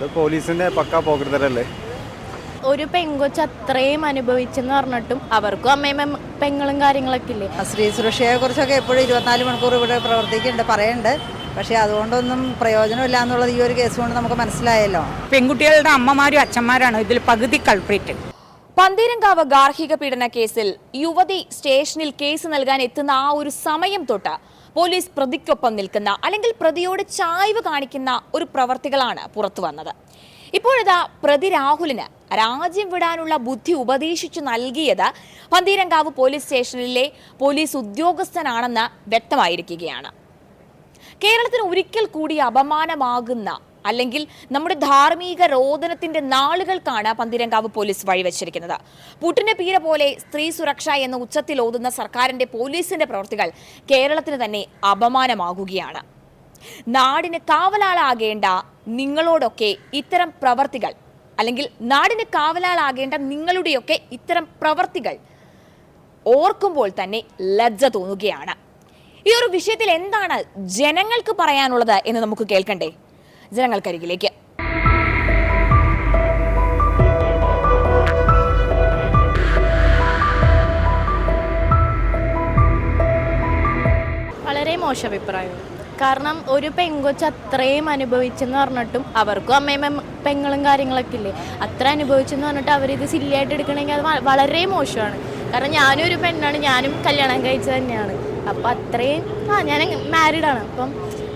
അത് പോലീസിന്റെ പക്കാ പോക്കറ്റല്ലേ. ഒരു പെങ്കൊച്ച് അത്രയും അനുഭവിച്ചെന്ന് പറഞ്ഞിട്ടും അവർക്കും അമ്മയും പെങ്ങളും കാര്യങ്ങളൊക്കെ ഇല്ലേ. സ്ത്രീ സുരക്ഷയെ കുറിച്ചൊക്കെ എപ്പോഴും 24 മണിക്കൂർ ഇവിടെ പ്രവർത്തിക്കുന്നുണ്ട്, പറയുന്നുണ്ട്. പക്ഷേ അതുകൊണ്ടൊന്നും പ്രയോജനമില്ല എന്നുള്ളത് ഈ ഒരു കേസ് കൊണ്ട് നമുക്ക് മനസ്സിലായല്ലോ. പെൺകുട്ടികളുടെ അമ്മമാരും അച്ഛന്മാരാണ് ഇതിൽ പകുതി കൾപ്രിറ്റ്. പന്തീരങ്കാവ് ഗാർഹിക പീഡന കേസിൽ യുവതി സ്റ്റേഷനിൽ കേസ് നൽകാൻ എത്തുന്ന ആ ഒരു സമയം തൊട്ട് പോലീസ് പ്രതിക്കൊപ്പം നിൽക്കുന്ന അല്ലെങ്കിൽ പ്രതിയോട് ചായ്വ് കാണിക്കുന്ന ഒരു പ്രവർത്തികളാണ് പുറത്തു വന്നത്. ഇപ്പോഴിതാ പ്രതി രാഹുലിന് രാജ്യം വിടാനുള്ള ബുദ്ധി ഉപദേശിച്ചു നൽകിയത് പന്തീരങ്കാവ് പോലീസ് സ്റ്റേഷനിലെ പോലീസ് ഉദ്യോഗസ്ഥനാണെന്ന് വ്യക്തമായിരിക്കുകയാണ്. കേരളത്തിന് ഒരിക്കൽ കൂടി അപമാനമാകുന്ന അല്ലെങ്കിൽ നമ്മുടെ ധാർമ്മിക രോദനത്തിന്റെ നാളുകൾക്കാണ് പന്തീരങ്കാവ് പോലീസ് വഴിവെച്ചിരിക്കുന്നത്. പുട്ടിന്റെ പീര പോലെ സ്ത്രീ സുരക്ഷ എന്ന ഉച്ചത്തിൽ ഓതുന്ന സർക്കാരിന്റെ പോലീസിന്റെ പ്രവൃത്തികൾ കേരളത്തിന് തന്നെ അപമാനമാകുകയാണ്. നാടിന് കാവലാളാകേണ്ട നിങ്ങളോടൊക്കെ ഇത്തരം പ്രവർത്തികൾ അല്ലെങ്കിൽ നാടിന് കാവലാളാകേണ്ട നിങ്ങളുടെയൊക്കെ ഇത്തരം പ്രവർത്തികൾ ഓർക്കുമ്പോൾ തന്നെ ലജ്ജ തോന്നുകയാണ്. ഈ ഒരു വിഷയത്തിൽ എന്താണ് ജനങ്ങൾക്ക് പറയാനുള്ളത് എന്ന് നമുക്ക് കേൾക്കണ്ടേ? ജനങ്ങൾക്കരികിലേക്ക്. വളരെ മോശം അഭിപ്രായം. കാരണം ഒരു പെങ്കൊച്ച് അത്രയും അനുഭവിച്ചെന്ന് പറഞ്ഞിട്ടും അവർക്കും അമ്മയും പെങ്ങളും കാര്യങ്ങളൊക്കെ ഇല്ലേ. അത്ര അനുഭവിച്ചെന്ന് പറഞ്ഞിട്ട് അവരിത് സില്ലിയായിട്ട് എടുക്കണമെങ്കിൽ അത് വളരെ മോശമാണ്. കാരണം ഞാനും ഒരു പെണ്ണാണ്, ഞാനും കല്യാണം കഴിച്ചത് തന്നെയാണ്. അപ്പം അത്രയും ഞാൻ മാരീഡാണ്. അപ്പം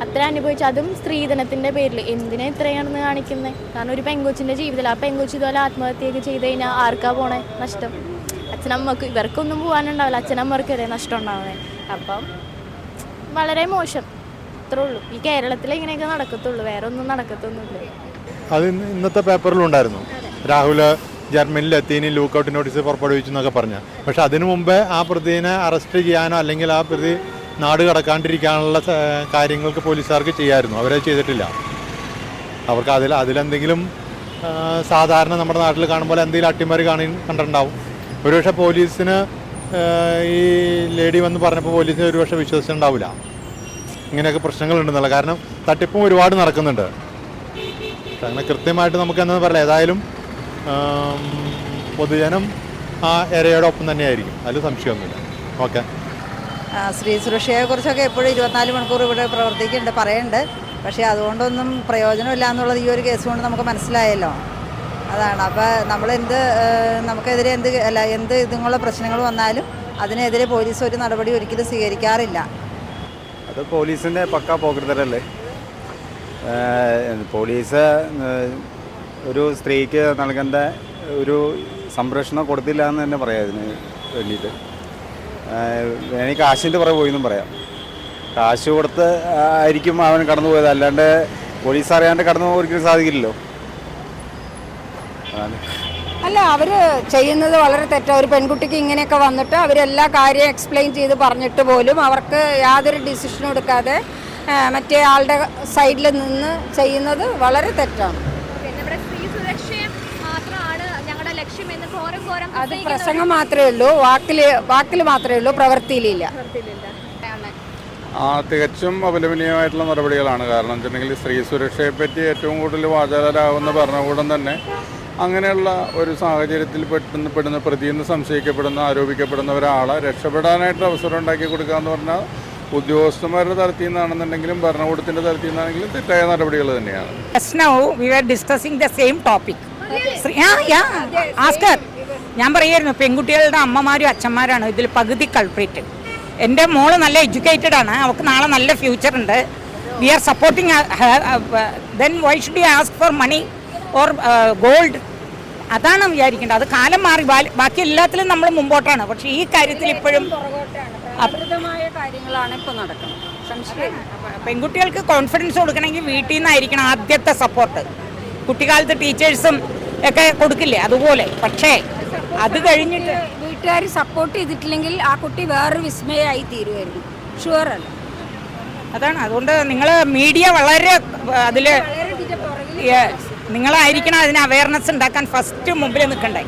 അത്ര അനുഭവിച്ചു, അതും സ്ത്രീധനത്തിൻ്റെ പേരിൽ എന്തിനാ ഇത്രയാണെന്ന് കാണിക്കുന്നത്? കാരണം ഒരു പെങ്കൊച്ചിൻ്റെ ജീവിതത്തിൽ ആ പെങ്കൊച്ച് ഇതുപോലെ ആത്മഹത്യയൊക്കെ ചെയ്ത് കഴിഞ്ഞാൽ ആർക്കാ പോണേ നഷ്ടം? അച്ഛനമ്മക്ക് ഇവർക്കൊന്നും പോകാനുണ്ടാവില്ല, അച്ഛനമ്മർക്ക് വരെ നഷ്ടം ഉണ്ടാവണേ. അപ്പം വളരെ മോശം, അത്രേ ഉള്ളൂ. ഈ കേരളത്തിൽ ഇങ്ങനെയൊക്കെ നടക്കത്തുള്ളൂ, വേറെ ഒന്നും നടക്കത്തൊന്നുമില്ല. അത് ഇന്നത്തെ പേപ്പറിലുണ്ടായിരുന്നു. രാഹുൽ ജർമ്മനിയിലെത്തി, ഇനി ലൂക്കൗട്ട് നോട്ടീസ് പുറപ്പെടുവിച്ചു എന്നൊക്കെ പറഞ്ഞു. പക്ഷെ അതിനു മുമ്പേ ആ പ്രതിനെ അറസ്റ്റ് ചെയ്യാനോ അല്ലെങ്കിൽ ആ പ്രതി നാട് കടക്കാണ്ടിരിക്കാനുള്ള കാര്യങ്ങൾക്ക് പോലീസുകാർക്ക് ചെയ്യാമായിരുന്നു. അവരത് ചെയ്തിട്ടില്ല. അവർക്ക് അതിലെന്തെങ്കിലും സാധാരണ നമ്മുടെ നാട്ടിൽ കാണുമ്പോൾ എന്തെങ്കിലും അട്ടിമറി കണ്ടിട്ടുണ്ടാവും. ഒരുപക്ഷെ പോലീസിന് ഈ ലേഡി വന്ന് പറഞ്ഞപ്പോൾ പോലീസിന് ഒരുപക്ഷെ വിശ്വസിച്ചിട്ടുണ്ടാവില്ല ഇങ്ങനെയൊക്കെ പ്രശ്നങ്ങളുണ്ടെന്നുള്ള. കാരണം തട്ടിപ്പും ഒരുപാട് നടക്കുന്നുണ്ട്. അങ്ങനെ കൃത്യമായിട്ട് നമുക്ക് എന്താണെന്ന് പറയാം. ഏതായാലും പൊതുജനം ആ എരയുടെ ഒപ്പം തന്നെയായിരിക്കും, അതിൽ സംശയമൊന്നുമില്ല. ഓക്കെ. സ്ത്രീ സുരക്ഷയെ കുറിച്ചൊക്കെ എപ്പോഴും 24 മണിക്കൂർ ഇവിടെ പ്രവർത്തിക്കുന്നുണ്ട്, പറയുന്നുണ്ട്. പക്ഷേ അതുകൊണ്ടൊന്നും പ്രയോജനമില്ല എന്നുള്ളത് ഈ ഒരു കേസ് കൊണ്ട് നമുക്ക് മനസ്സിലായല്ലോ. അതാണ്. അപ്പോൾ നമുക്കെതിരെ എന്ത് ഇതുള്ള പ്രശ്നങ്ങൾ വന്നാലും അതിനെതിരെ പോലീസ് ഒരു നടപടി ഒരിക്കലും സ്വീകരിക്കാറില്ല. അത് പോലീസിന്റെ പക്കാ പോക്കറ്റല്ലേ. പോലീസ് ഒരു സ്ത്രീക്ക് നൽകേണ്ട ഒരു സംരക്ഷണം കൊടുത്തില്ല എന്ന് തന്നെ പറയാം. ഇതിന് വേണ്ടിയിട്ട് എനിക്ക് കാശിൻ്റെ പുറകെ പോയി എന്നും പറയാം. കാശ് കൊടുത്ത് ആയിരിക്കും അവൻ കടന്നു പോയത്, അല്ലാണ്ട് പോലീസ് അറിയാണ്ട് കടന്നു പോകാൻ ഒരിക്കലും സാധിക്കില്ലല്ലോ. അല്ല, അവർ ചെയ്യുന്നത് വളരെ തെറ്റാണ്. ഒരു പെൺകുട്ടിക്ക് ഇങ്ങനെയൊക്കെ വന്നിട്ട് അവരെല്ലാ കാര്യം എക്സ്പ്ലെയിൻ ചെയ്ത് പറഞ്ഞിട്ട് പോലും അവർക്ക് യാതൊരു ഡിസിഷനും എടുക്കാതെ മറ്റേ ആളുടെ സൈഡിൽ നിന്ന് ചെയ്യുന്നത് വളരെ തെറ്റാണ്. അത് പ്രസംഗം മാത്രമേ ഉള്ളൂ, വാക്കിൽ മാത്രമേ ഉള്ളൂ, പ്രവൃത്തിയിലില്ല. തികച്ചും അപലപനീയമായിട്ടുള്ള നടപടികളാണ്. കാരണം വെച്ചിട്ടുണ്ടെങ്കിൽ സ്ത്രീ സുരക്ഷയെ പറ്റി ഏറ്റവും കൂടുതൽ വാചാലരാകുന്ന ഭരണകൂടം തന്നെ അങ്ങനെയുള്ള ഒരു സാഹചര്യത്തിൽ പെടുന്ന പ്രതിയെന്ന് സംശയിക്കപ്പെടുന്ന ആരോപിക്കപ്പെടുന്ന ഒരാളെ രക്ഷപ്പെടാനായിട്ട് അവസരം ഉണ്ടാക്കി കൊടുക്കുക എന്ന് പറഞ്ഞാൽ ഉദ്യോഗസ്ഥന്മാരുടെ തലത്തിൽ നിന്നാണെന്നുണ്ടെങ്കിലും ഭരണകൂടത്തിൻ്റെ തലത്തിൽ നിന്നാണെങ്കിലും തെറ്റായ നടപടികൾ തന്നെയാണ്. ഞാൻ പറയായിരുന്നു പെൺകുട്ടികളുടെ അമ്മമാരും അച്ഛന്മാരാണ് ഇതിൽ പകുതി കൾപ്രിറ്റ്. എൻ്റെ മോള് നല്ല എഡ്യൂക്കേറ്റഡ് ആണ്, അവൾക്ക് നാളെ നല്ല ഫ്യൂച്ചർ ഉണ്ട്. We are supporting then why should you ask for money or gold? അതാണ് വിചാരിക്കേണ്ടത്. അത് കാലം മാറി, ബാക്കി എല്ലാത്തിലും നമ്മൾ മുമ്പോട്ടാണ്. പക്ഷേ ഈ കാര്യത്തിൽ ഇപ്പോഴും കാര്യങ്ങളാണ് ഇപ്പോൾ നടക്കുന്നത്. പെൺകുട്ടികൾക്ക് കോൺഫിഡൻസ് കൊടുക്കണമെങ്കിൽ വീട്ടിൽ നിന്നായിരിക്കണം ആദ്യത്തെ സപ്പോർട്ട്. കുട്ടിക്കാലത്ത് ടീച്ചേഴ്സും ഒക്കെ കൊടുക്കില്ലേ, അതുപോലെ. പക്ഷേ അത് കഴിഞ്ഞിട്ട് വീട്ടുകാർ സപ്പോർട്ട് ചെയ്തിട്ടില്ലെങ്കിൽ ആ കുട്ടി വേറൊരു വിസ്മയമായി തീരുമായിരുന്നു. ഷുവറല്ല. അതാണ്. അതുകൊണ്ട് നിങ്ങൾ മീഡിയ വളരെ അതിൽ നിങ്ങളായിരിക്കണം അതിന് അവയർനെസ് ഉണ്ടാക്കാൻ ഫസ്റ്റ് മുമ്പിൽ നിൽക്കണ്ടേ.